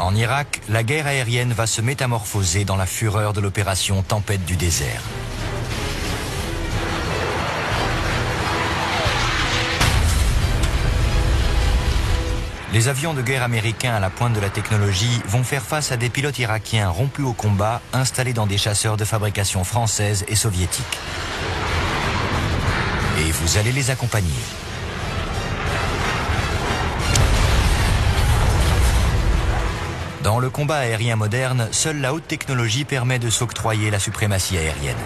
En Irak, la guerre aérienne va se métamorphoser dans la fureur de l'opération Tempête du désert. Les avions de guerre américains à la pointe de la technologie vont faire face à des pilotes irakiens rompus au combat, installés dans des chasseurs de fabrication française et soviétique. Et vous allez les accompagner. Dans le combat aérien moderne, seule la haute technologie permet de s'octroyer la suprématie aérienne.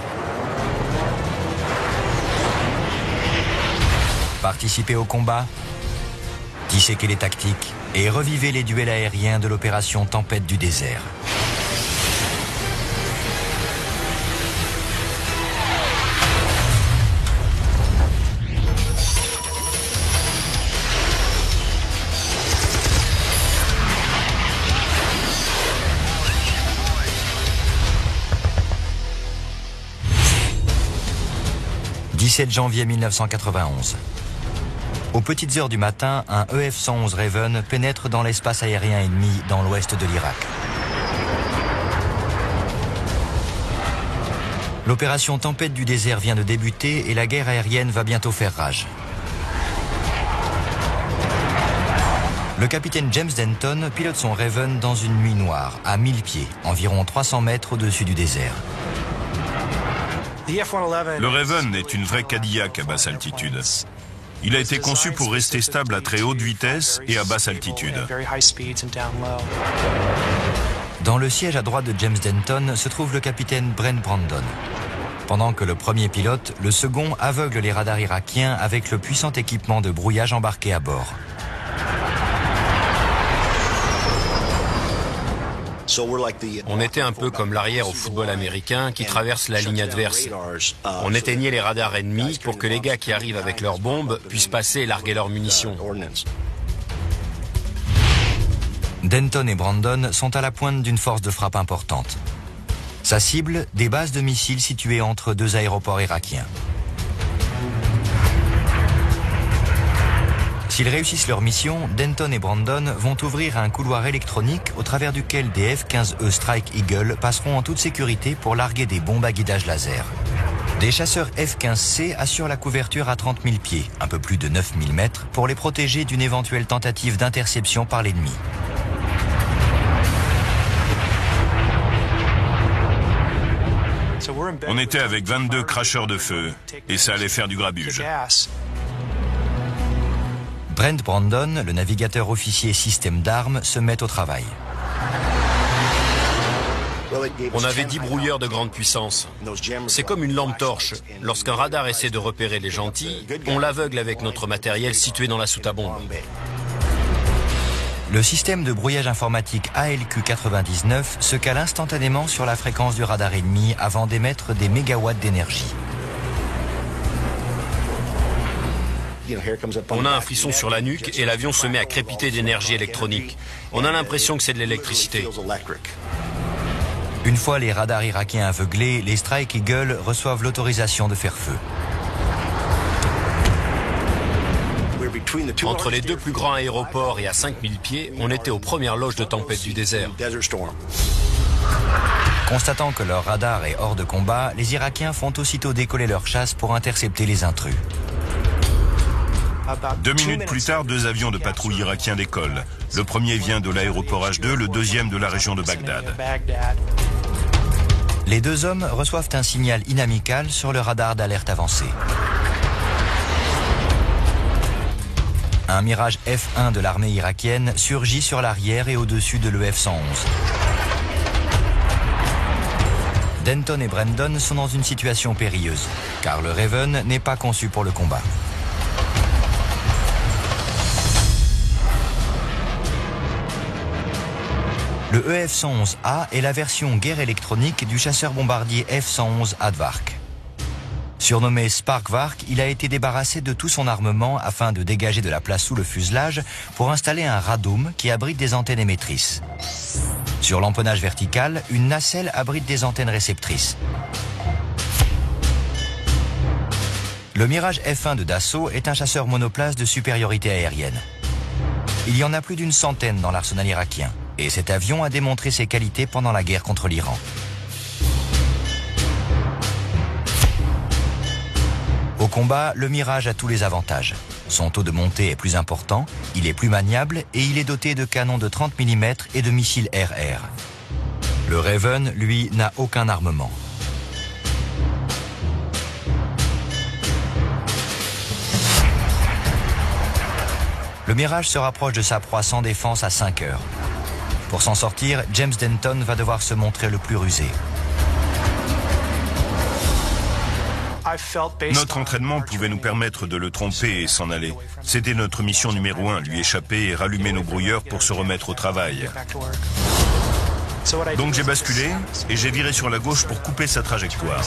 Participez au combat, disséquez les tactiques et revivez les duels aériens de l'opération Tempête du désert. « 17 janvier 1991. Aux petites heures du matin, un EF-111 Raven pénètre dans l'espace aérien ennemi dans l'ouest de l'Irak. L'opération Tempête du désert vient de débuter et la guerre aérienne va bientôt faire rage. Le capitaine James Denton pilote son Raven dans une nuit noire, à 1000 pieds, environ 300 mètres au-dessus du désert. Le Raven est une vraie Cadillac à basse altitude. Il a été conçu pour rester stable à très haute vitesse et à basse altitude. Dans le siège à droite de James Denton se trouve le capitaine Brent Brandon. Pendant que le premier pilote, le second aveugle les radars irakiens avec le puissant équipement de brouillage embarqué à bord. On était un peu comme l'arrière au football américain qui traverse la ligne adverse. On éteignait les radars ennemis pour que les gars qui arrivent avec leurs bombes puissent passer et larguer leurs munitions. Denton et Brandon sont à la pointe d'une force de frappe importante. Sa cible, des bases de missiles situées entre deux aéroports irakiens. S'ils réussissent leur mission, Denton et Brandon vont ouvrir un couloir électronique au travers duquel des F-15E Strike Eagle passeront en toute sécurité pour larguer des bombes à guidage laser. Des chasseurs F-15C assurent la couverture à 30 000 pieds, un peu plus de 9 000 mètres, pour les protéger d'une éventuelle tentative d'interception par l'ennemi. On était avec 22 cracheurs de feu et ça allait faire du grabuge. Brent Brandon, le navigateur officier système d'armes, se met au travail. On avait 10 brouilleurs de grande puissance. C'est comme une lampe torche. Lorsqu'un radar essaie de repérer les gentils, on l'aveugle avec notre matériel situé dans la soute à bombe. Le système de brouillage informatique ALQ-99 se cale instantanément sur la fréquence du radar ennemi avant d'émettre des mégawatts d'énergie. On a un frisson sur la nuque et l'avion se met à crépiter d'énergie électronique. On a l'impression que c'est de l'électricité. Une fois les radars irakiens aveuglés, les Strike Eagle reçoivent l'autorisation de faire feu. Entre les deux plus grands aéroports et à 5000 pieds, on était aux premières loges de Tempête du désert. Constatant que leur radar est hors de combat, les Irakiens font aussitôt décoller leur chasse pour intercepter les intrus. 2 minutes plus tard, 2 avions de patrouille irakiens décollent. Le premier vient de l'aéroport H2, le deuxième de la région de Bagdad. Les deux hommes reçoivent un signal inamical sur le radar d'alerte avancé. Un Mirage F-1 de l'armée irakienne surgit sur l'arrière et au-dessus de l'EF-111. Denton et Brandon sont dans une situation périlleuse, car le Raven n'est pas conçu pour le combat. Le EF-111A est la version guerre électronique du chasseur-bombardier F-111 Aardvark. Surnommé Sparkvark, il a été débarrassé de tout son armement afin de dégager de la place sous le fuselage pour installer un radome qui abrite des antennes émettrices. Sur l'empennage vertical, une nacelle abrite des antennes réceptrices. Le Mirage F-1 de Dassault est un chasseur monoplace de supériorité aérienne. Il y en a plus d'une centaine dans l'arsenal irakien. Et cet avion a démontré ses qualités pendant la guerre contre l'Iran. Au combat, le Mirage a tous les avantages. Son taux de montée est plus important, il est plus maniable et il est doté de canons de 30 mm et de missiles air-air. Le Raven, lui, n'a aucun armement. Le Mirage se rapproche de sa proie sans défense à 5 heures. Pour s'en sortir, James Denton va devoir se montrer le plus rusé. Notre entraînement pouvait nous permettre de le tromper et s'en aller. C'était notre mission numéro 1, lui échapper et rallumer nos brouilleurs pour se remettre au travail. Donc j'ai basculé et j'ai viré sur la gauche pour couper sa trajectoire.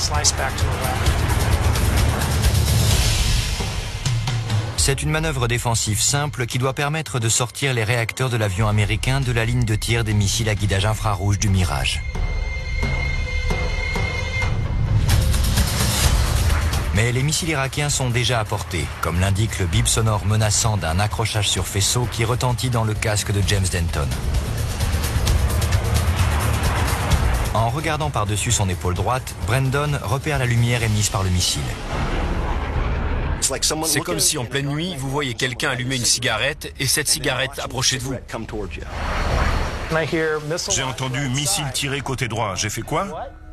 C'est une manœuvre défensive simple qui doit permettre de sortir les réacteurs de l'avion américain de la ligne de tir des missiles à guidage infrarouge du Mirage. Mais les missiles irakiens sont déjà à portée, comme l'indique le bip sonore menaçant d'un accrochage sur faisceau qui retentit dans le casque de James Denton. En regardant par-dessus son épaule droite, Brandon repère la lumière émise par le missile. C'est comme si en pleine nuit, vous voyez quelqu'un allumer une cigarette et cette cigarette approcher de vous. J'ai entendu missile tiré côté droit. J'ai fait quoi?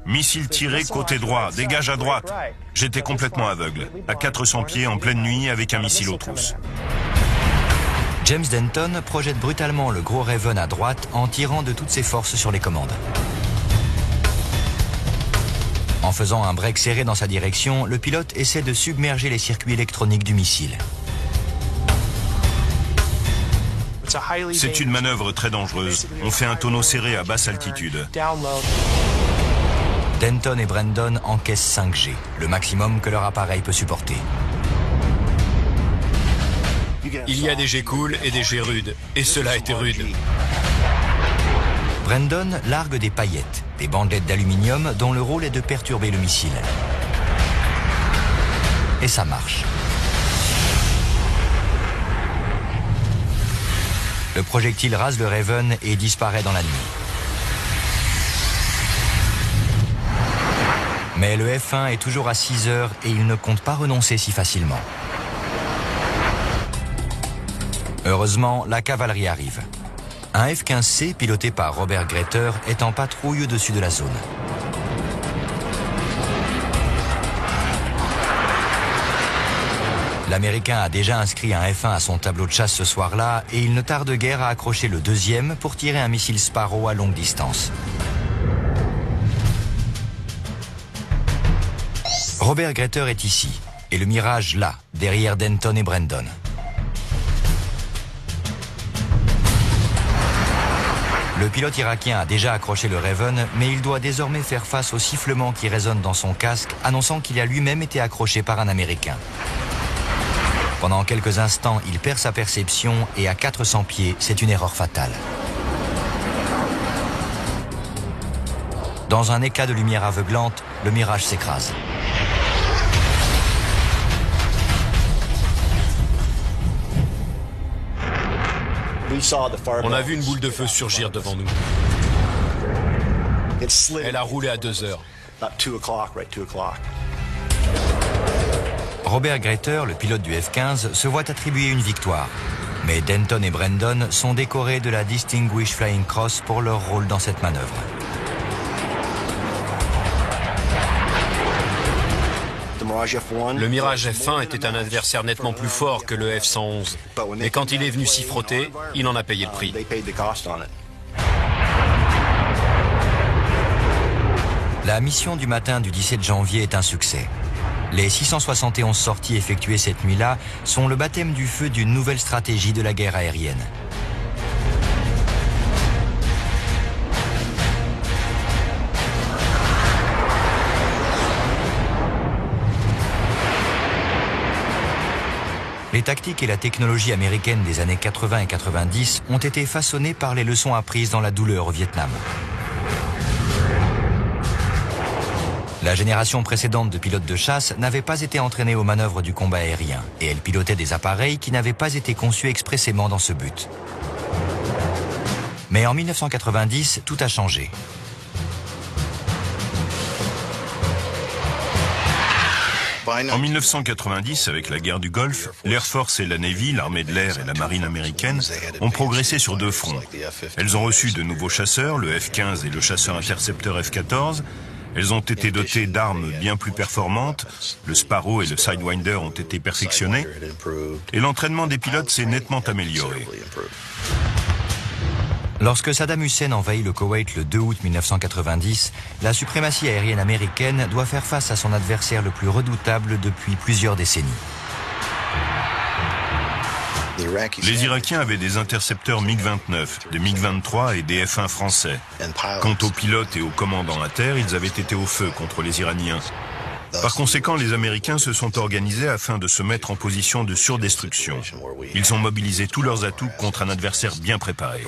Missile tiré côté droit, dégage à droite. J'étais complètement aveugle, à 400 pieds en pleine nuit avec un missile aux trousses. James Denton projette brutalement le gros Raven à droite en tirant de toutes ses forces sur les commandes. En faisant un break serré dans sa direction, le pilote essaie de submerger les circuits électroniques du missile. C'est une manœuvre très dangereuse. On fait un tonneau serré à basse altitude. Denton et Brandon encaissent 5G, le maximum que leur appareil peut supporter. Il y a des jets cool et des jets rudes, et cela était rude. Brandon largue des paillettes, des bandelettes d'aluminium dont le rôle est de perturber le missile. Et ça marche. Le projectile rase le Raven et disparaît dans la nuit. Mais le F-1 est toujours à 6 heures et il ne compte pas renoncer si facilement. Heureusement, la cavalerie arrive. Un F-15C piloté par Robert Greter est en patrouille au-dessus de la zone. L'Américain a déjà inscrit un F-1 à son tableau de chasse ce soir-là et il ne tarde guère à accrocher le deuxième pour tirer un missile Sparrow à longue distance. Robert Greter est ici, et le Mirage là, derrière Denton et Brandon. Le pilote irakien a déjà accroché le Raven, mais il doit désormais faire face au sifflement qui résonne dans son casque, annonçant qu'il a lui-même été accroché par un Américain. Pendant quelques instants, il perd sa perception et à 400 pieds, c'est une erreur fatale. Dans un éclat de lumière aveuglante, le Mirage s'écrase. On a vu une boule de feu surgir devant nous. Elle a roulé à 2 heures. Robert Greter, le pilote du F-15, se voit attribuer une victoire. Mais Denton et Brandon sont décorés de la Distinguished Flying Cross pour leur rôle dans cette manœuvre. Le Mirage F-1 était un adversaire nettement plus fort que le F-111. Mais quand il est venu s'y frotter, il en a payé le prix. La mission du matin du 17 janvier est un succès. Les 671 sorties effectuées cette nuit-là sont le baptême du feu d'une nouvelle stratégie de la guerre aérienne. Les tactiques et la technologie américaine des années 80 et 90 ont été façonnées par les leçons apprises dans la douleur au Vietnam. La génération précédente de pilotes de chasse n'avait pas été entraînée aux manœuvres du combat aérien et elle pilotait des appareils qui n'avaient pas été conçus expressément dans ce but. Mais en 1990, tout a changé. En 1990, avec la guerre du Golfe, l'Air Force et la Navy, l'armée de l'air et la marine américaine, ont progressé sur deux fronts. Elles ont reçu de nouveaux chasseurs, le F-15 et le chasseur intercepteur F-14. Elles ont été dotées d'armes bien plus performantes, le Sparrow et le Sidewinder ont été perfectionnés, et l'entraînement des pilotes s'est nettement amélioré. Lorsque Saddam Hussein envahit le Koweït le 2 août 1990, la suprématie aérienne américaine doit faire face à son adversaire le plus redoutable depuis plusieurs décennies. Les Irakiens avaient des intercepteurs MiG-29, des MiG-23 et des F-1 français. Quant aux pilotes et aux commandants à terre, ils avaient été au feu contre les Iraniens. Par conséquent, les Américains se sont organisés afin de se mettre en position de surdestruction. Ils ont mobilisé tous leurs atouts contre un adversaire bien préparé.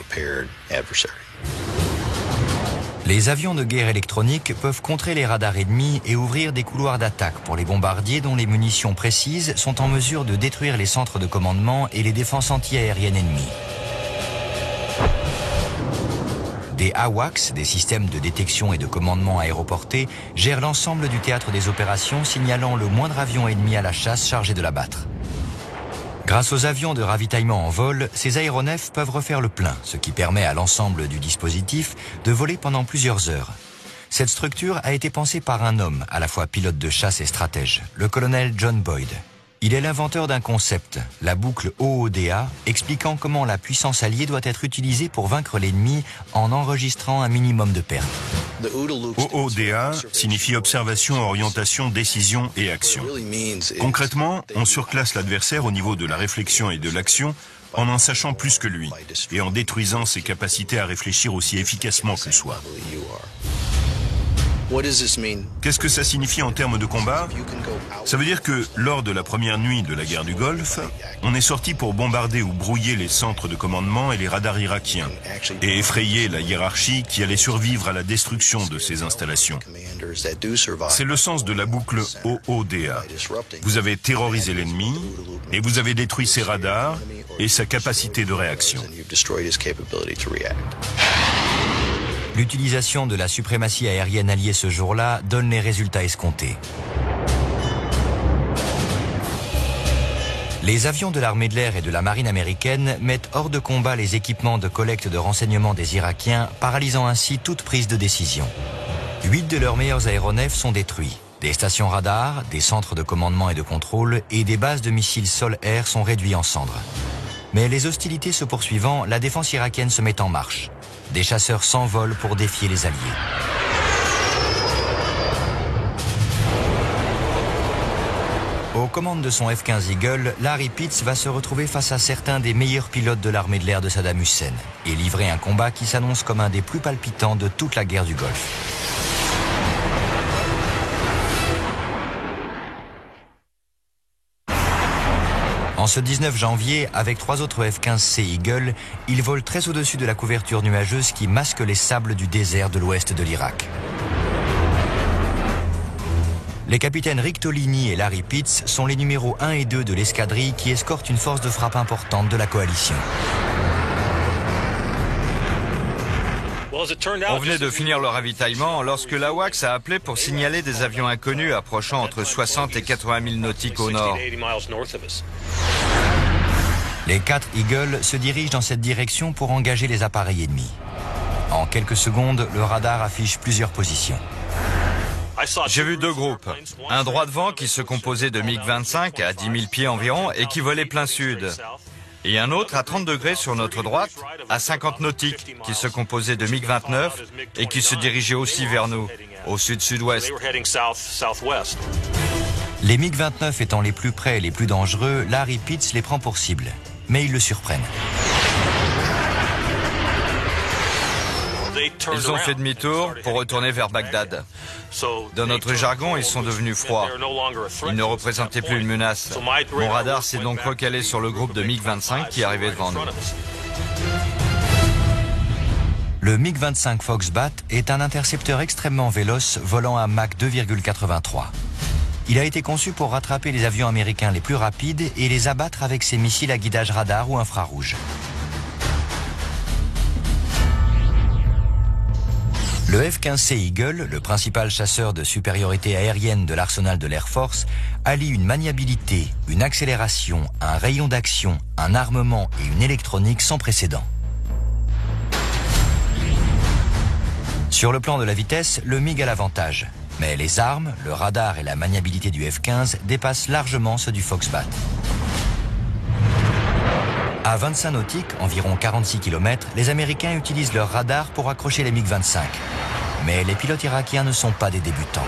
Les avions de guerre électroniques peuvent contrer les radars ennemis et ouvrir des couloirs d'attaque pour les bombardiers dont les munitions précises sont en mesure de détruire les centres de commandement et les défenses antiaériennes ennemies. Des AWACS, des systèmes de détection et de commandement aéroportés, gèrent l'ensemble du théâtre des opérations, signalant le moindre avion ennemi à la chasse chargé de l'abattre. Grâce aux avions de ravitaillement en vol, ces aéronefs peuvent refaire le plein, ce qui permet à l'ensemble du dispositif de voler pendant plusieurs heures. Cette structure a été pensée par un homme, à la fois pilote de chasse et stratège, le colonel John Boyd. Il est l'inventeur d'un concept, la boucle OODA, expliquant comment la puissance alliée doit être utilisée pour vaincre l'ennemi en enregistrant un minimum de pertes. OODA signifie observation, orientation, décision et action. Concrètement, on surclasse l'adversaire au niveau de la réflexion et de l'action en sachant plus que lui et en détruisant ses capacités à réfléchir aussi efficacement que soi. Qu'est-ce que ça signifie en termes de combat? Ça veut dire que lors de la première nuit de la guerre du Golfe, on est sorti pour bombarder ou brouiller les centres de commandement et les radars irakiens et effrayer la hiérarchie qui allait survivre à la destruction de ces installations. C'est le sens de la boucle OODA. Vous avez terrorisé l'ennemi et vous avez détruit ses radars et sa capacité de réaction. L'utilisation de la suprématie aérienne alliée ce jour-là donne les résultats escomptés. Les avions de l'armée de l'air et de la marine américaine mettent hors de combat les équipements de collecte de renseignements des Irakiens, paralysant ainsi toute prise de décision. 8 de leurs meilleurs aéronefs sont détruits. Des stations radars, des centres de commandement et de contrôle et des bases de missiles sol-air sont réduits en cendres. Mais les hostilités se poursuivant, la défense irakienne se met en marche. Des chasseurs s'envolent pour défier les Alliés. Aux commandes de son F-15 Eagle, Larry Pitts va se retrouver face à certains des meilleurs pilotes de l'armée de l'air de Saddam Hussein et livrer un combat qui s'annonce comme un des plus palpitants de toute la guerre du Golfe. En ce 19 janvier, avec 3 autres F-15C Eagle, il vole très au-dessus de la couverture nuageuse qui masque les sables du désert de l'ouest de l'Irak. Les capitaines Rick Tolini et Larry Pitts sont les numéros 1 et 2 de l'escadrille qui escortent une force de frappe importante de la coalition. On venait de finir le ravitaillement lorsque l'AWACS a appelé pour signaler des avions inconnus approchant entre 60 et 80 000 nautiques au nord. Les 4 Eagles se dirigent dans cette direction pour engager les appareils ennemis. En quelques secondes, le radar affiche plusieurs positions. J'ai vu 2 groupes. Un droit devant qui se composait de MiG-25 à 10 000 pieds environ et qui volait plein sud. Et un autre à 30 degrés sur notre droite, à 50 nautiques, qui se composait de MiG-29 et qui se dirigeait aussi vers nous, au sud-sud-ouest. Les MiG-29 étant les plus près et les plus dangereux, Larry Pitts les prend pour cible. Mais ils le surprennent. Ils ont fait demi-tour pour retourner vers Bagdad. Dans notre jargon, ils sont devenus froids. Ils ne représentaient plus une menace. Mon radar s'est donc recalé sur le groupe de MiG-25 qui arrivait devant nous. Le MiG-25 Foxbat est un intercepteur extrêmement véloce volant à Mach 2,83. Il a été conçu pour rattraper les avions américains les plus rapides et les abattre avec ses missiles à guidage radar ou infrarouge. Le F-15C Eagle, le principal chasseur de supériorité aérienne de l'arsenal de l'Air Force, allie une maniabilité, une accélération, un rayon d'action, un armement et une électronique sans précédent. Sur le plan de la vitesse, le MiG a l'avantage. Mais les armes, le radar et la maniabilité du F-15 dépassent largement ceux du Foxbat. À 25 nautiques, environ 46 km, les Américains utilisent leur radar pour accrocher les MiG-25. Mais les pilotes irakiens ne sont pas des débutants.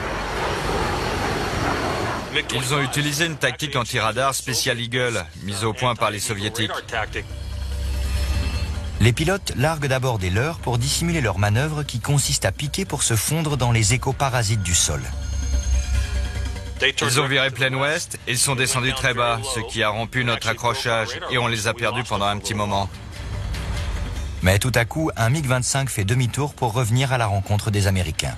Ils ont utilisé une tactique anti-radar spéciale Eagle, mise au point par les soviétiques. Les pilotes larguent d'abord des leurres pour dissimuler leur manœuvre qui consiste à piquer pour se fondre dans les échos parasites du sol. Ils ont viré plein ouest et ils sont descendus très bas, ce qui a rompu notre accrochage et on les a perdus pendant un petit moment. Mais tout à coup, un MiG-25 fait demi-tour pour revenir à la rencontre des Américains.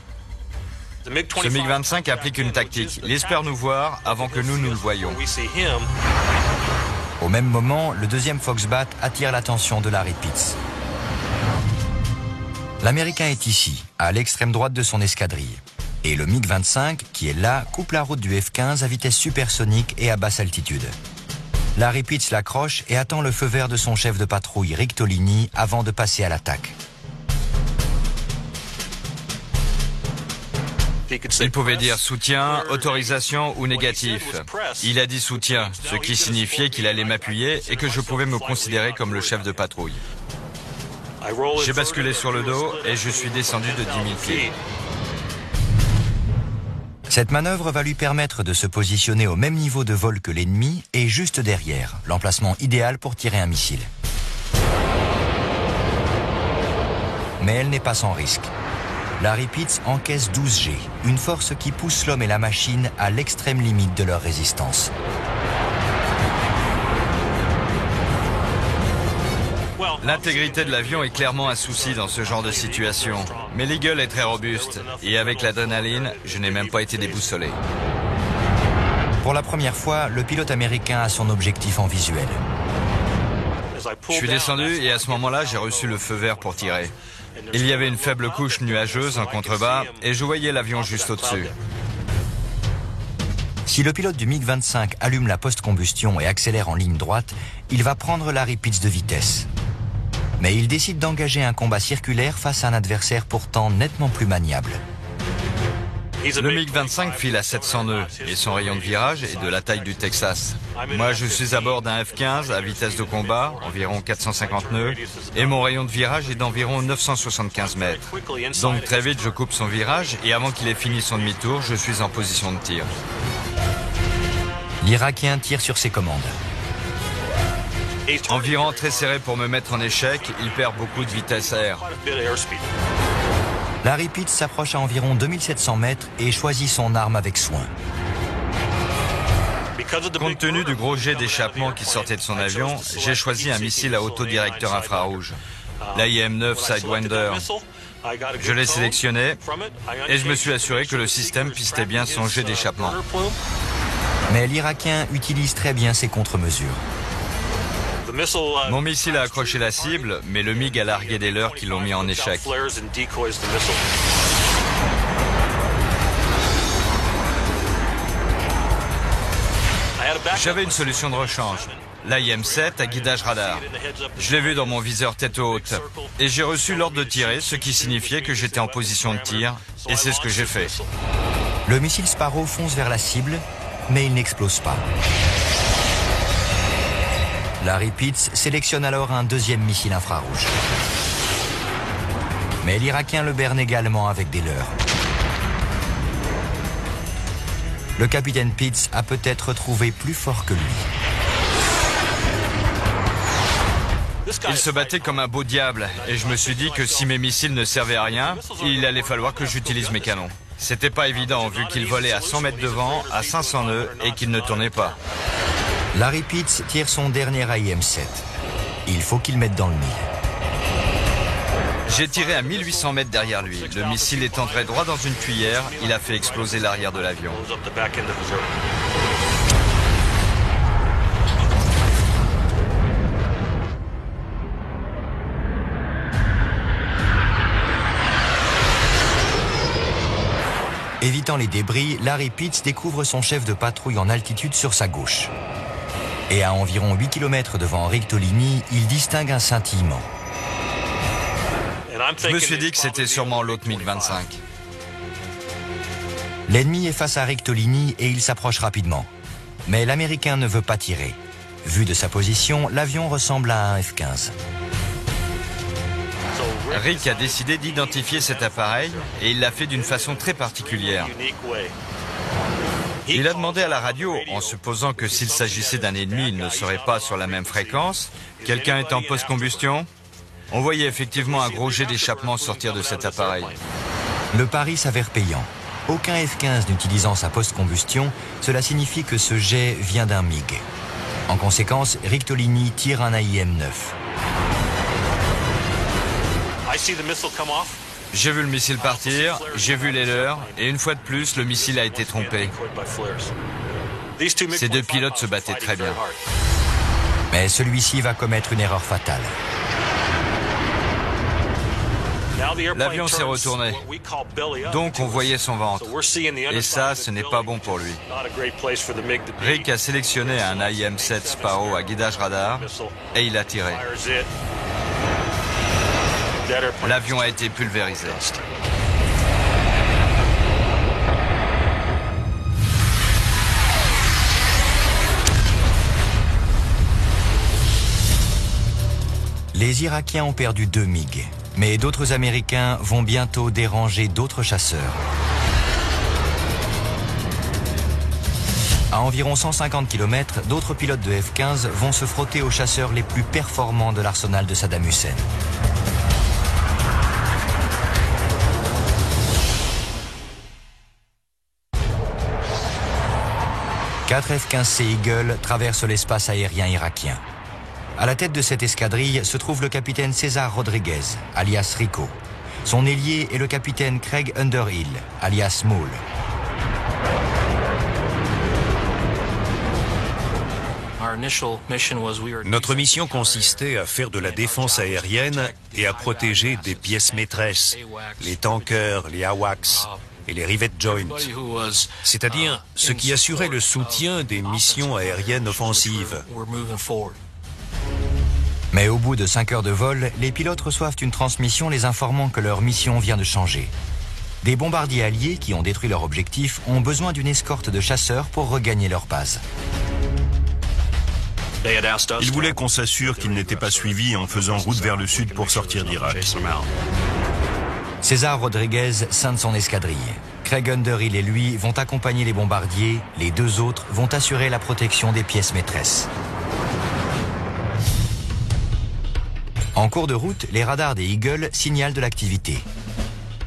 Ce MiG-25 applique une tactique. Il espère nous voir avant que nous le voyions. Au même moment, le deuxième Foxbat attire l'attention de Larry Pitts. L'Américain est ici, à l'extrême droite de son escadrille. Et le MiG-25, qui est là, coupe la route du F-15 à vitesse supersonique et à basse altitude. Larry Pitts l'accroche et attend le feu vert de son chef de patrouille, Rick Tolini, avant de passer à l'attaque. Il pouvait dire soutien, autorisation ou négatif. Il a dit soutien, ce qui signifiait qu'il allait m'appuyer et que je pouvais me considérer comme le chef de patrouille. J'ai basculé sur le dos et je suis descendu de 10 000 pieds. Cette manœuvre va lui permettre de se positionner au même niveau de vol que l'ennemi et juste derrière, l'emplacement idéal pour tirer un missile. Mais elle n'est pas sans risque. Larry Pitts encaisse 12 G, une force qui pousse l'homme et la machine à l'extrême limite de leur résistance. L'intégrité de l'avion est clairement un souci dans ce genre de situation. Mais l'Eagle est très robuste et avec l'adrénaline, je n'ai même pas été déboussolé. Pour la première fois, le pilote américain a son objectif en visuel. Je suis descendu et à ce moment-là, j'ai reçu le feu vert pour tirer. Il y avait une faible couche nuageuse en contrebas et je voyais l'avion juste au-dessus. Si le pilote du MiG-25 allume la post-combustion et accélère en ligne droite, il va prendre Larry Pitts de vitesse. Mais il décide d'engager un combat circulaire face à un adversaire pourtant nettement plus maniable. Le MiG-25 file à 700 nœuds et son rayon de virage est de la taille du Texas. Moi, je suis à bord d'un F-15 à vitesse de combat, environ 450 nœuds, et mon rayon de virage est d'environ 975 mètres. Donc très vite, je coupe son virage et avant qu'il ait fini son demi-tour, je suis en position de tir. L'Irakien tire sur ses commandes. En virant très serré pour me mettre en échec, il perd beaucoup de vitesse air. Larry Pitts s'approche à environ 2700 mètres et choisit son arme avec soin. Compte tenu du gros jet d'échappement qui sortait de son avion, j'ai choisi un missile à autodirecteur infrarouge, l'AIM-9 Sidewinder. Je l'ai sélectionné et je me suis assuré que le système pistait bien son jet d'échappement. Mais l'Irakien utilise très bien ses contre-mesures. Mon missile a accroché la cible, mais le MiG a largué des leurres qui l'ont mis en échec. J'avais une solution de rechange. L'AIM-7 à guidage radar. Je l'ai vu dans mon viseur tête haute. Et j'ai reçu l'ordre de tirer, ce qui signifiait que j'étais en position de tir. Et c'est ce que j'ai fait. Le missile Sparrow fonce vers la cible, mais il n'explose pas. Larry Pitts sélectionne alors un deuxième missile infrarouge. Mais l'Irakien le berne également avec des leurres. Le capitaine Pitts a peut-être trouvé plus fort que lui. Il se battait comme un beau diable et je me suis dit que si mes missiles ne servaient à rien, il allait falloir que j'utilise mes canons. C'était pas évident vu qu'il volait à 100 mètres de vent, à 500 nœuds et qu'il ne tournait pas. Larry Pitts tire son dernier AIM-7. Il faut qu'il mette dans le mille. J'ai tiré à 1800 mètres derrière lui. Le missile est entré droit dans une cuillère. Il a fait exploser l'arrière de l'avion. Évitant les débris, Larry Pitts découvre son chef de patrouille en altitude sur sa gauche. Et à environ 8 km devant Rictolini, il distingue un scintillement. Je me suis dit que c'était sûrement l'autre MiG-25. L'ennemi est face à Rictolini et il s'approche rapidement. Mais l'Américain ne veut pas tirer. Vu de sa position, l'avion ressemble à un F-15. Rick a décidé d'identifier cet appareil et il l'a fait d'une façon très particulière. Il a demandé à la radio, en supposant que s'il s'agissait d'un ennemi, il ne serait pas sur la même fréquence. Quelqu'un est en post-combustion? On voyait effectivement un gros jet d'échappement sortir de cet appareil. Le pari s'avère payant. Aucun F-15 n'utilisant sa post-combustion, cela signifie que ce jet vient d'un MiG. En conséquence, Rictolini tire un AIM-9. J'ai vu le missile partir, j'ai vu les leurs, et une fois de plus, le missile a été trompé. Ces deux pilotes se battaient très bien. Mais celui-ci va commettre une erreur fatale. L'avion s'est retourné, donc on voyait son ventre. Et ça, ce n'est pas bon pour lui. Rick a sélectionné un AIM-7 Sparrow à guidage radar, et il a tiré. L'avion a été pulvérisé. Les Irakiens ont perdu 2 MiG, mais d'autres Américains vont bientôt déranger d'autres chasseurs. À environ 150 km, d'autres pilotes de F-15 vont se frotter aux chasseurs les plus performants de l'arsenal de Saddam Hussein. Quatre F-15C Eagle traversent l'espace aérien irakien. À la tête de cette escadrille se trouve le capitaine César Rodriguez, alias Rico. Son ailier est le capitaine Craig Underhill, alias Maul. Notre mission consistait à faire de la défense aérienne et à protéger des pièces maîtresses, les tankers, les AWACS et les rivet joints, c'est-à-dire ce qui assurait le soutien des missions aériennes offensives. Mais au bout de 5 heures de vol, les pilotes reçoivent une transmission les informant que leur mission vient de changer. Des bombardiers alliés qui ont détruit leur objectif ont besoin d'une escorte de chasseurs pour regagner leur base. Ils voulaient qu'on s'assure qu'ils n'étaient pas suivis en faisant route vers le sud pour sortir d'Irak. César Rodriguez scinde son escadrille. Craig Underhill et lui vont accompagner les bombardiers, les deux autres vont assurer la protection des pièces maîtresses. En cours de route, les radars des Eagle signalent de l'activité.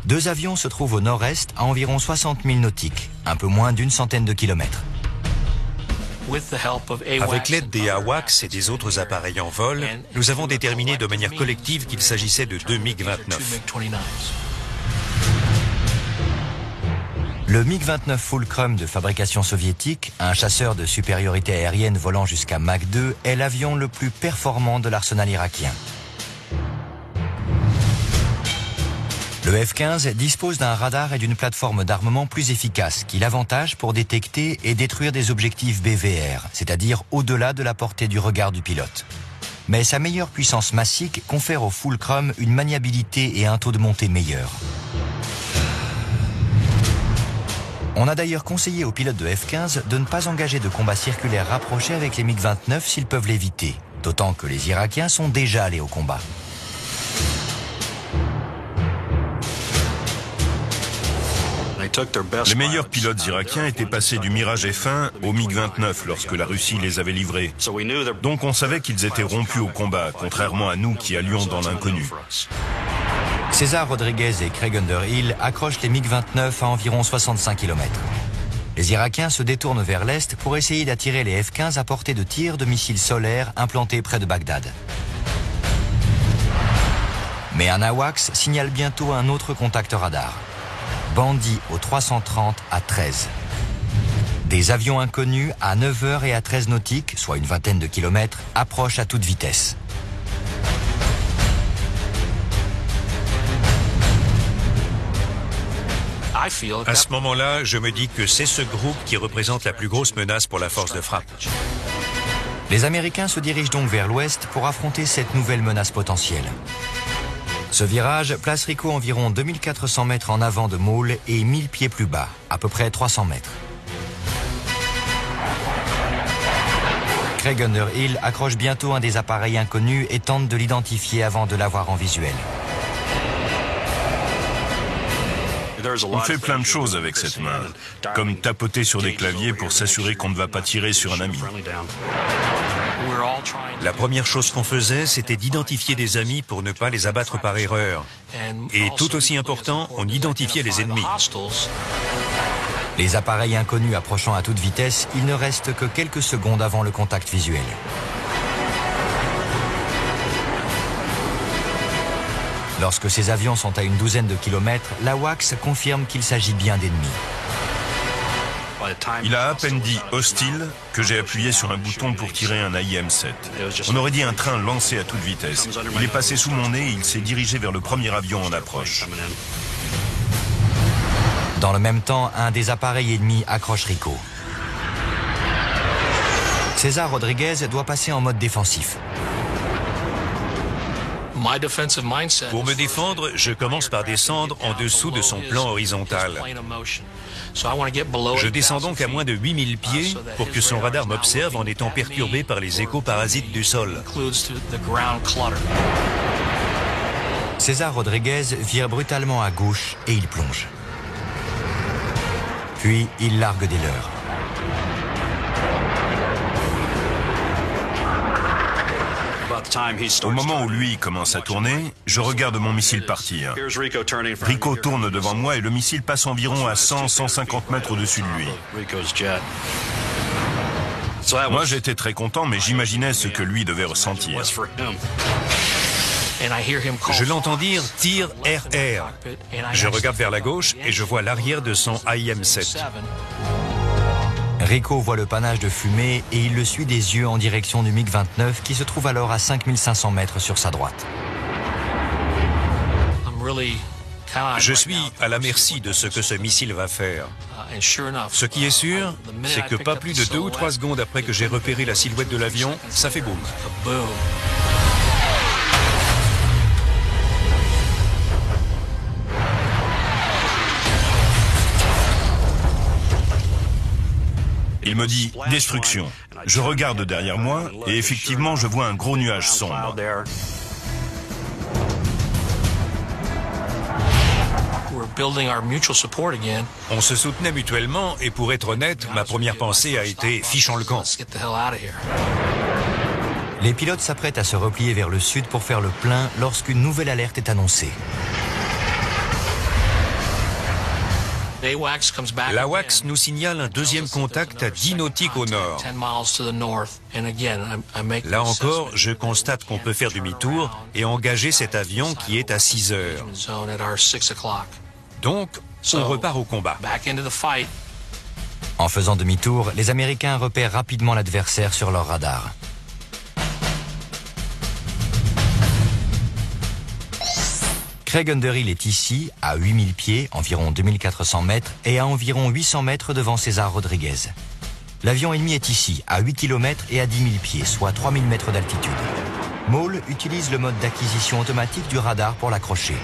2 avions se trouvent au nord-est à environ 60 000 nautiques, un peu moins d'une centaine de kilomètres. Avec l'aide des AWACS et des autres appareils en vol, nous avons déterminé de manière collective qu'il s'agissait de 2 MiG-29. Le MiG-29 Fulcrum de fabrication soviétique, un chasseur de supériorité aérienne volant jusqu'à Mach 2, est l'avion le plus performant de l'arsenal irakien. Le F-15 dispose d'un radar et d'une plateforme d'armement plus efficace qui l'avantage pour détecter et détruire des objectifs BVR, c'est-à-dire au-delà de la portée du regard du pilote. Mais sa meilleure puissance massique confère au Fulcrum une maniabilité et un taux de montée meilleur. On a d'ailleurs conseillé aux pilotes de F-15 de ne pas engager de combats circulaires rapprochés avec les MiG-29 s'ils peuvent l'éviter, d'autant que les Irakiens sont déjà allés au combat. Les meilleurs pilotes irakiens étaient passés du Mirage F1 au MiG-29 lorsque la Russie les avait livrés. Donc on savait qu'ils étaient rompus au combat, contrairement à nous qui allions dans l'inconnu. César Rodriguez et Craig Underhill accrochent les MiG-29 à environ 65 km. Les Irakiens se détournent vers l'est pour essayer d'attirer les F-15 à portée de tir de missiles solaires implantés près de Bagdad. Mais un AWACS signale bientôt un autre contact radar. Bandit au 330 à 13. Des avions inconnus à 9 heures et à 13 nautiques, soit une vingtaine de kilomètres, approchent à toute vitesse. À ce moment-là, je me dis que c'est ce groupe qui représente la plus grosse menace pour la force de frappe. Les Américains se dirigent donc vers l'ouest pour affronter cette nouvelle menace potentielle. Ce virage place Rico environ 2400 mètres en avant de Maule et 1000 pieds plus bas, à peu près 300 mètres. Craig Underhill accroche bientôt un des appareils inconnus et tente de l'identifier avant de l'avoir en visuel. On fait plein de choses avec cette main, comme tapoter sur des claviers pour s'assurer qu'on ne va pas tirer sur un ami. La première chose qu'on faisait, c'était d'identifier des amis pour ne pas les abattre par erreur. Et tout aussi important, on identifiait les ennemis. Les appareils inconnus approchant à toute vitesse, il ne reste que quelques secondes avant le contact visuel. Lorsque ces avions sont à une douzaine de kilomètres, l'AWACS confirme qu'il s'agit bien d'ennemis. Il a à peine dit « hostile » que j'ai appuyé sur un bouton pour tirer un AIM-7. On aurait dit un train lancé à toute vitesse. Il est passé sous mon nez et il s'est dirigé vers le premier avion en approche. Dans le même temps, un des appareils ennemis accroche Rico. César Rodriguez doit passer en mode défensif. Pour me défendre, je commence par descendre en dessous de son plan horizontal. Je descends donc à moins de 8000 pieds pour que son radar m'observe en étant perturbé par les échos parasites du sol. César Rodriguez vire brutalement à gauche et il plonge. Puis il largue des leurres. Au moment où lui commence à tourner, je regarde mon missile partir. Rico tourne devant moi et le missile passe environ à 100-150 mètres au-dessus de lui. Moi j'étais très content, mais j'imaginais ce que lui devait ressentir. Je l'entends dire « tir RR ». Je regarde vers la gauche et je vois l'arrière de son AIM-7. Rico voit le panache de fumée et il le suit des yeux en direction du MiG-29 qui se trouve alors à 5500 mètres sur sa droite. Je suis à la merci de ce que ce missile va faire. Ce qui est sûr, c'est que pas plus de 2 ou 3 secondes après que j'ai repéré la silhouette de l'avion, ça fait boum. Il me dit « destruction ». Je regarde derrière moi et effectivement je vois un gros nuage sombre. On se soutenait mutuellement et pour être honnête, ma première pensée a été « fichons le camp ». Les pilotes s'apprêtent à se replier vers le sud pour faire le plein lorsqu'une nouvelle alerte est annoncée. L'AWACS nous signale un deuxième contact à 10 nautiques au nord. Là encore, je constate qu'on peut faire demi-tour et engager cet avion qui est à 6 heures. Donc, on repart au combat. En faisant demi-tour, les Américains repèrent rapidement l'adversaire sur leur radar. Craig Underhill est ici, à 8000 pieds, environ 2400 mètres, et à environ 800 mètres devant César Rodriguez. L'avion ennemi est ici, à 8 km et à 10 000 pieds, soit 3000 mètres d'altitude. Maule utilise le mode d'acquisition automatique du radar pour l'accrocher.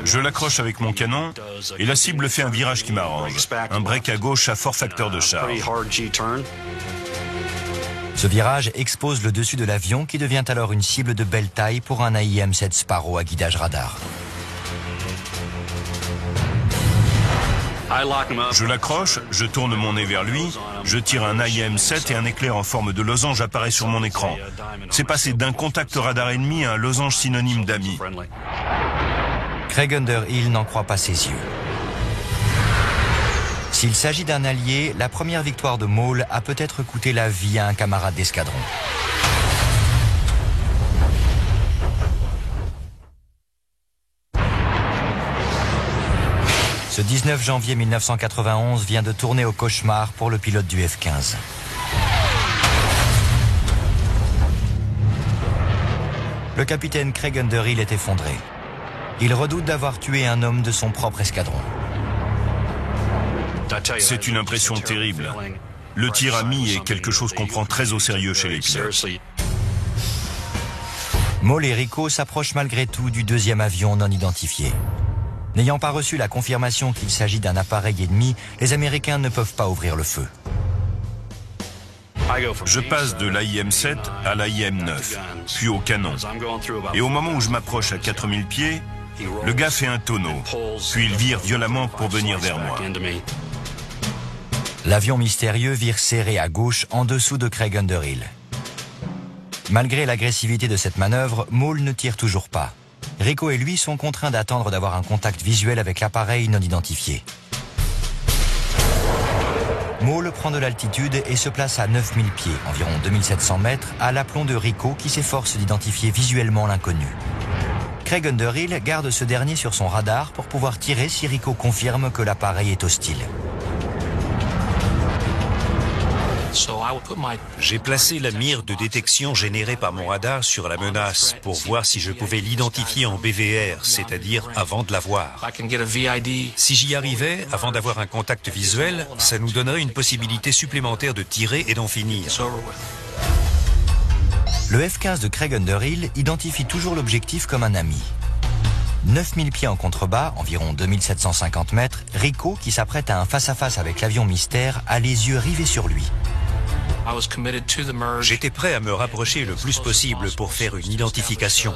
Je l'accroche avec mon canon et la cible fait un virage qui m'arrange. Un break à gauche à fort facteur de charge. Ce virage expose le dessus de l'avion qui devient alors une cible de belle taille pour un AIM-7 Sparrow à guidage radar. Je l'accroche, je tourne mon nez vers lui, je tire un AIM-7 et un éclair en forme de losange apparaît sur mon écran. C'est passé d'un contact radar ennemi à un losange synonyme d'ami. Craig Underhill n'en croit pas ses yeux. S'il s'agit d'un allié, la première victoire de Maule a peut-être coûté la vie à un camarade d'escadron. Ce 19 janvier 1991 vient de tourner au cauchemar pour le pilote du F-15. Le capitaine Craig Underhill est effondré. Il redoute d'avoir tué un homme de son propre escadron. C'est une impression terrible. Le tir ami est quelque chose qu'on prend très au sérieux chez les pilotes. Maul et Rico s'approchent malgré tout du deuxième avion non identifié. N'ayant pas reçu la confirmation qu'il s'agit d'un appareil ennemi, les Américains ne peuvent pas ouvrir le feu. Je passe de l'AIM-7 à l'AIM-9, puis au canon. Et au moment où je m'approche à 4000 pieds, le gars fait un tonneau, puis il vire violemment pour venir vers moi. L'avion mystérieux vire serré à gauche en dessous de Craig Underhill. Malgré l'agressivité de cette manœuvre, Maul ne tire toujours pas. Rico et lui sont contraints d'attendre d'avoir un contact visuel avec l'appareil non identifié. Maul prend de l'altitude et se place à 9000 pieds, environ 2700 mètres, à l'aplomb de Rico qui s'efforce d'identifier visuellement l'inconnu. Craig Underhill garde ce dernier sur son radar pour pouvoir tirer si Rico confirme que l'appareil est hostile. J'ai placé la mire de détection générée par mon radar sur la menace pour voir si je pouvais l'identifier en BVR, c'est-à-dire avant de la voir. Si j'y arrivais, avant d'avoir un contact visuel, ça nous donnerait une possibilité supplémentaire de tirer et d'en finir. Le F-15 de Craig Underhill identifie toujours l'objectif comme un ami. 9000 pieds en contrebas, environ 2750 mètres, Rico, qui s'apprête à un face-à-face avec l'avion mystère, a les yeux rivés sur lui. J'étais prêt à me rapprocher le plus possible pour faire une identification.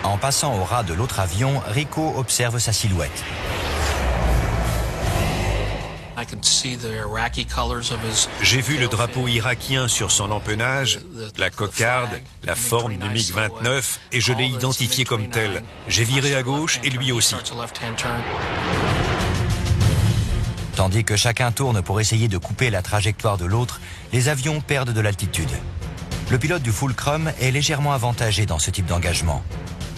En passant au ras de l'autre avion, Rico observe sa silhouette. J'ai vu le drapeau irakien sur son empennage, la cocarde, la forme du MiG-29 et je l'ai identifié comme tel. J'ai viré à gauche et lui aussi. Tandis que chacun tourne pour essayer de couper la trajectoire de l'autre, les avions perdent de l'altitude. Le pilote du Fulcrum est légèrement avantagé dans ce type d'engagement.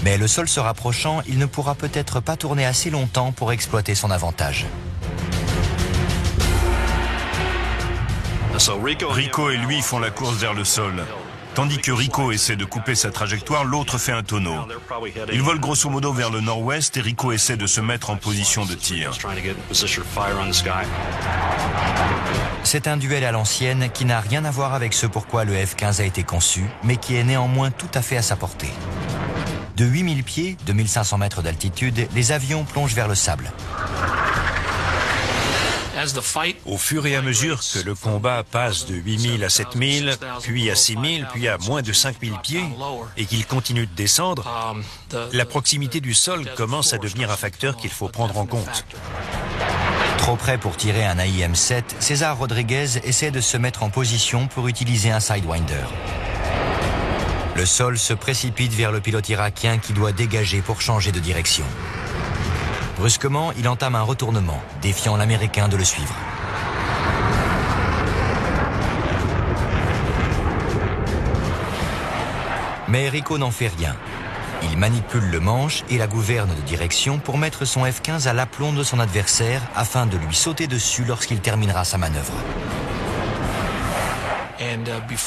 Mais le sol se rapprochant, il ne pourra peut-être pas tourner assez longtemps pour exploiter son avantage. Rico et lui font la course vers le sol. Tandis que Rico essaie de couper sa trajectoire, l'autre fait un tonneau. Ils volent grosso modo vers le nord-ouest et Rico essaie de se mettre en position de tir. C'est un duel à l'ancienne qui n'a rien à voir avec ce pourquoi le F-15 a été conçu, mais qui est néanmoins tout à fait à sa portée. De 8000 pieds, 2500 mètres d'altitude, les avions plongent vers le sable. Au fur et à mesure que le combat passe de 8000 à 7000, puis à 6000, puis à moins de 5000 pieds, et qu'il continue de descendre, la proximité du sol commence à devenir un facteur qu'il faut prendre en compte. Trop près pour tirer un AIM-7, César Rodriguez essaie de se mettre en position pour utiliser un Sidewinder. Le sol se précipite vers le pilote irakien qui doit dégager pour changer de direction. Brusquement, il entame un retournement, défiant l'Américain de le suivre. Mais Rico n'en fait rien. Il manipule le manche et la gouverne de direction pour mettre son F-15 à l'aplomb de son adversaire afin de lui sauter dessus lorsqu'il terminera sa manœuvre.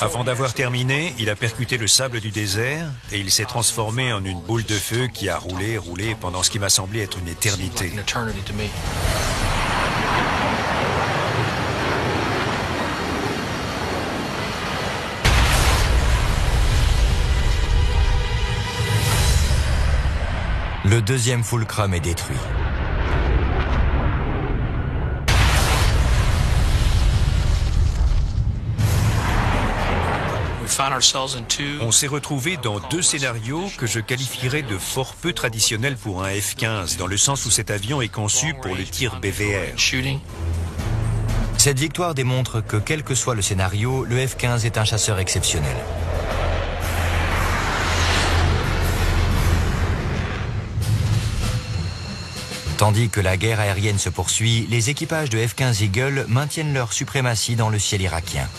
Avant d'avoir terminé, il a percuté le sable du désert et il s'est transformé en une boule de feu qui a roulé pendant ce qui m'a semblé être une éternité. Le deuxième Fulcrum est détruit. On s'est retrouvé dans deux scénarios que je qualifierais de fort peu traditionnels pour un F-15, dans le sens où cet avion est conçu pour le tir BVR. Cette victoire démontre que quel que soit le scénario, le F-15 est un chasseur exceptionnel. Tandis que la guerre aérienne se poursuit, les équipages de F-15 Eagle maintiennent leur suprématie dans le ciel irakien.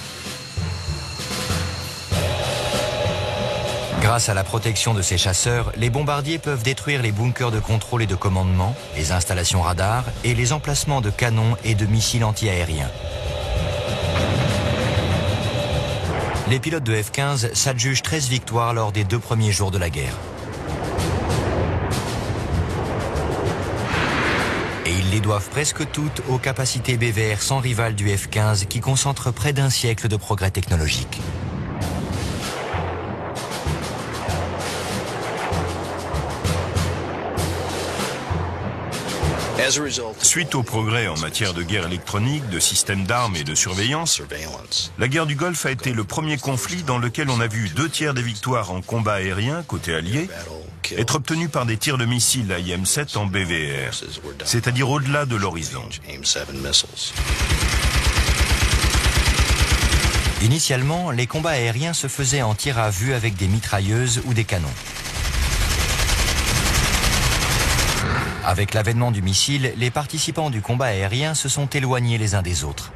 Grâce à la protection de ces chasseurs, les bombardiers peuvent détruire les bunkers de contrôle et de commandement, les installations radars et les emplacements de canons et de missiles antiaériens. Les pilotes de F-15 s'adjugent 13 victoires lors des 2 premiers jours de la guerre. Et ils les doivent presque toutes aux capacités BVR sans rival du F-15 qui concentre près d'1 siècle de progrès technologiques. Suite au progrès en matière de guerre électronique, de systèmes d'armes et de surveillance, la guerre du Golfe a été le premier conflit dans lequel on a vu 2 tiers des victoires en combat aérien, côté allié, être obtenues par des tirs de missiles AIM-7 en BVR, c'est-à-dire au-delà de l'horizon. Initialement, les combats aériens se faisaient en tir à vue avec des mitrailleuses ou des canons. Avec l'avènement du missile, les participants du combat aérien se sont éloignés les uns des autres.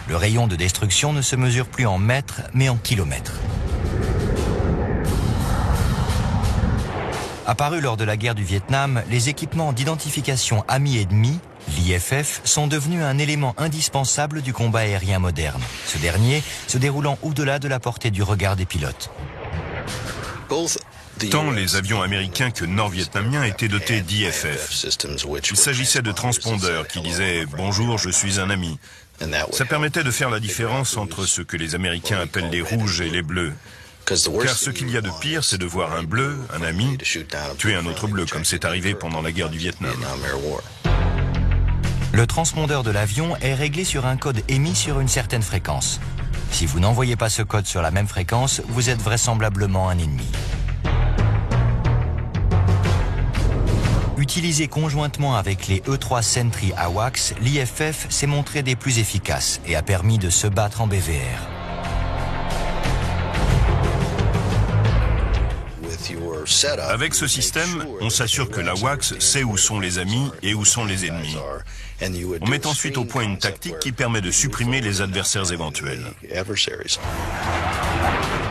Le rayon de destruction ne se mesure plus en mètres, mais en kilomètres. Apparus lors de la guerre du Vietnam, les équipements d'identification amis-ennemis, l'IFF, sont devenus un élément indispensable du combat aérien moderne, ce dernier se déroulant au-delà de la portée du regard des pilotes. Tant les avions américains que nord-vietnamiens étaient dotés d'IFF. Il s'agissait de transpondeurs qui disaient « Bonjour, je suis un ami ». Ça permettait de faire la différence entre ce que les Américains appellent les rouges et les bleus. Car ce qu'il y a de pire, c'est de voir un bleu, un ami, tuer un autre bleu, comme c'est arrivé pendant la guerre du Vietnam. Le transpondeur de l'avion est réglé sur un code émis sur une certaine fréquence. Si vous n'envoyez pas ce code sur la même fréquence, vous êtes vraisemblablement un ennemi. Utilisé conjointement avec les E-3 Sentry AWACS, l'IFF s'est montré des plus efficaces et a permis de se battre en BVR. Avec ce système, on s'assure que l'AWACS sait où sont les amis et où sont les ennemis. On met ensuite au point une tactique qui permet de supprimer les adversaires éventuels.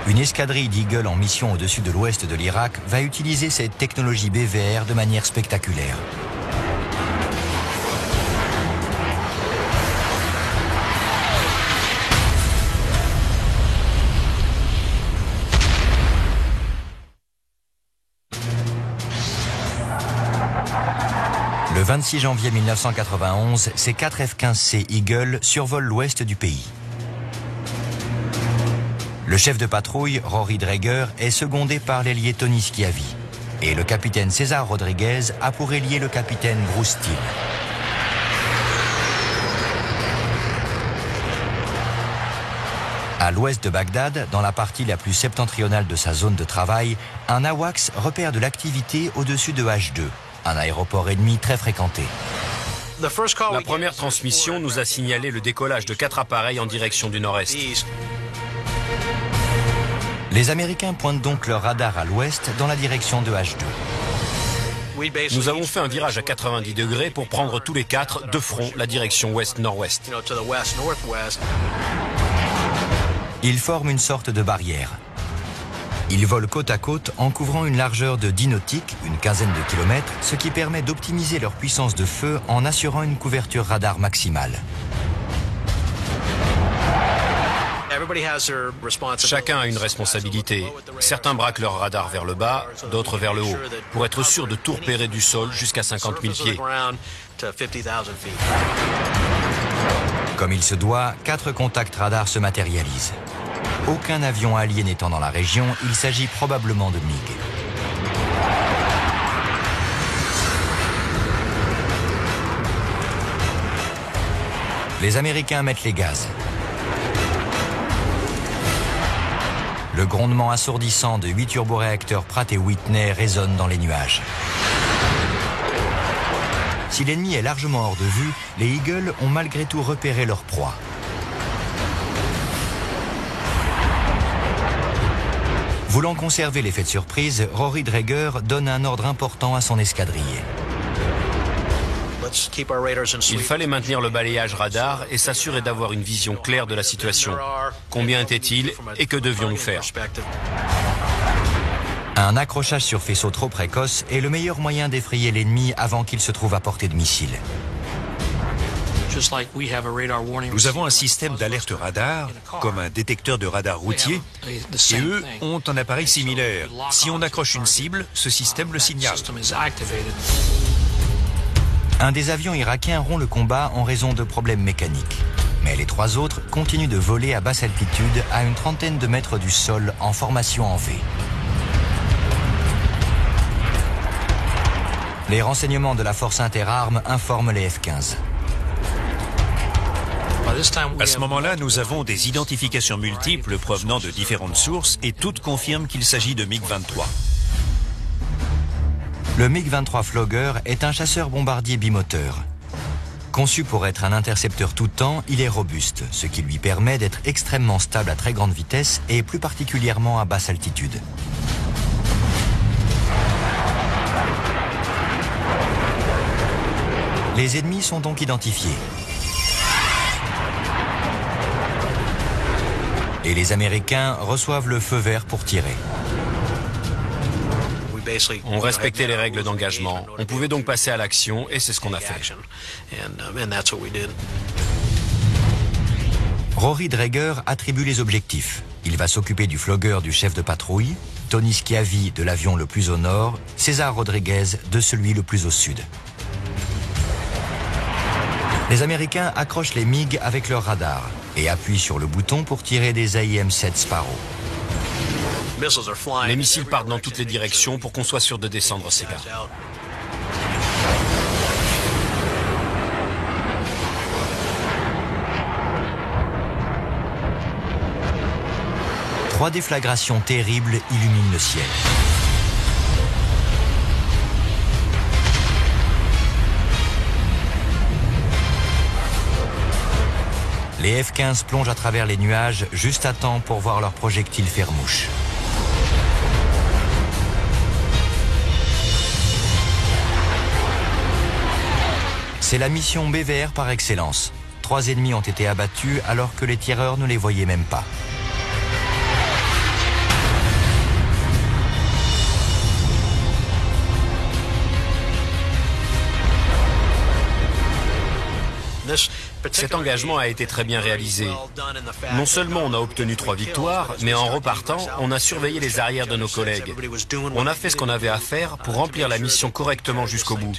Une escadrille d'Eagle en mission au-dessus de l'ouest de l'Irak va utiliser cette technologie BVR de manière spectaculaire. Le 26 janvier 1991, ces 4 F-15C Eagle survolent l'ouest du pays. Le chef de patrouille, Rory Dreger, est secondé par l'ailier Tony Schiavi. Et le capitaine César Rodriguez a pour ailier le capitaine Bruce Steele. À l'ouest de Bagdad, dans la partie la plus septentrionale de sa zone de travail, un AWACS repère de l'activité au-dessus de H2, un aéroport ennemi très fréquenté. La première transmission nous a signalé le décollage de 4 appareils en direction du nord-est. Les Américains pointent donc leur radar à l'ouest dans la direction de H2. Nous avons fait un virage à 90 degrés pour prendre tous les 4 de front la direction ouest-nord-ouest. Ils forment une sorte de barrière. Ils volent côte à côte en couvrant une largeur de 10 nautiques, une quinzaine de kilomètres, ce qui permet d'optimiser leur puissance de feu en assurant une couverture radar maximale. Chacun a une responsabilité. Certains braquent leur radar vers le bas, d'autres vers le haut, pour être sûr de tout repérer du sol jusqu'à 50 000 pieds. Comme il se doit, 4 contacts radars se matérialisent. Aucun avion allié n'étant dans la région, il s'agit probablement de MiG. Les Américains mettent les gaz. Le grondement assourdissant de 8 turboréacteurs Pratt & Whitney résonne dans les nuages. Si l'ennemi est largement hors de vue, les Eagles ont malgré tout repéré leur proie. Voulant conserver l'effet de surprise, Rory Dreger donne un ordre important à son escadrille. Il fallait maintenir le balayage radar et s'assurer d'avoir une vision claire de la situation. Combien était-il et que devions-nous faire? Un accrochage sur faisceau trop précoce est le meilleur moyen d'effrayer l'ennemi avant qu'il se trouve à portée de missiles. Nous avons un système d'alerte radar, comme un détecteur de radar routier, et eux ont un appareil similaire. Si on accroche une cible, ce système le signale. Un des avions irakiens rompt le combat en raison de problèmes mécaniques. Mais les 3 autres continuent de voler à basse altitude à une trentaine de mètres du sol en formation en V. Les renseignements de la force interarmes informent les F-15. À ce moment-là, nous avons des identifications multiples provenant de différentes sources et toutes confirment qu'il s'agit de MiG-23. Le MiG-23 Flogger est un chasseur-bombardier bimoteur. Conçu pour être un intercepteur tout temps, il est robuste, ce qui lui permet d'être extrêmement stable à très grande vitesse et plus particulièrement à basse altitude. Les ennemis sont donc identifiés. Et les Américains reçoivent le feu vert pour tirer. On respectait les règles d'engagement. On pouvait donc passer à l'action et c'est ce qu'on a fait. Rory Dreger attribue les objectifs. Il va s'occuper du Flogger du chef de patrouille, Tony Schiavi de l'avion le plus au nord, César Rodriguez de celui le plus au sud. Les Américains accrochent les MiG avec leur radar et appuient sur le bouton pour tirer des AIM-7 Sparrow. Les missiles partent dans toutes les directions pour qu'on soit sûr de descendre ces gars. Trois déflagrations terribles illuminent le ciel. Les F-15 plongent à travers les nuages juste à temps pour voir leurs projectiles faire mouche. C'est la mission BVR par excellence. 3 ennemis ont été abattus alors que les tireurs ne les voyaient même pas. Cet engagement a été très bien réalisé. Non seulement on a obtenu 3 victoires, mais en repartant, on a surveillé les arrières de nos collègues. On a fait ce qu'on avait à faire pour remplir la mission correctement jusqu'au bout,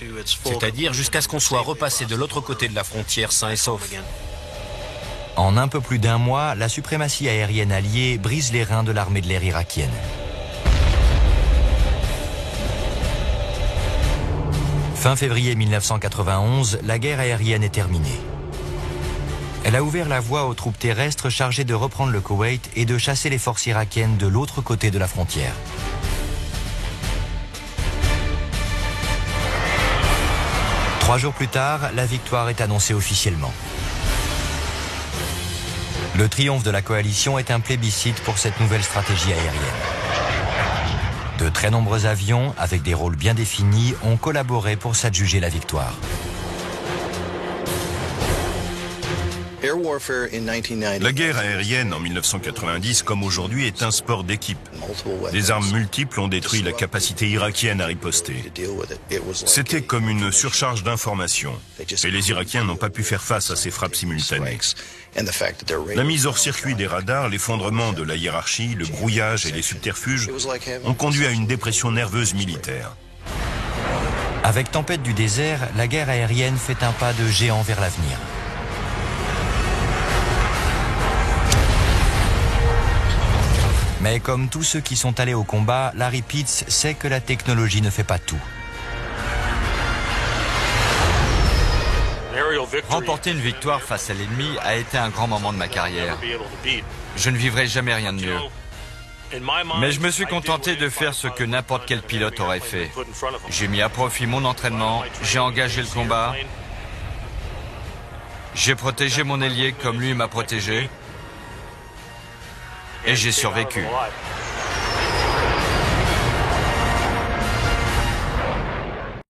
c'est-à-dire jusqu'à ce qu'on soit repassé de l'autre côté de la frontière sain et sauf. En un peu plus d'1 mois, la suprématie aérienne alliée brise les reins de l'armée de l'air irakienne. Fin février 1991, la guerre aérienne est terminée. Elle a ouvert la voie aux troupes terrestres chargées de reprendre le Koweït et de chasser les forces irakiennes de l'autre côté de la frontière. Trois jours plus tard, la victoire est annoncée officiellement. Le triomphe de la coalition est un plébiscite pour cette nouvelle stratégie aérienne. De très nombreux avions, avec des rôles bien définis, ont collaboré pour s'adjuger la victoire. La guerre aérienne en 1990 comme aujourd'hui est un sport d'équipe. Des armes multiples ont détruit la capacité irakienne à riposter. C'était comme une surcharge d'informations et les Irakiens n'ont pas pu faire face à ces frappes simultanées. La mise hors circuit des radars, l'effondrement de la hiérarchie, le brouillage et les subterfuges ont conduit à une dépression nerveuse militaire. Avec Tempête du désert, la guerre aérienne fait un pas de géant vers l'avenir. Mais comme tous ceux qui sont allés au combat, Larry Pitts sait que la technologie ne fait pas tout. Remporter une victoire face à l'ennemi a été un grand moment de ma carrière. Je ne vivrai jamais rien de mieux. Mais je me suis contenté de faire ce que n'importe quel pilote aurait fait. J'ai mis à profit mon entraînement, j'ai engagé le combat, j'ai protégé mon ailier comme lui m'a protégé, et j'ai survécu.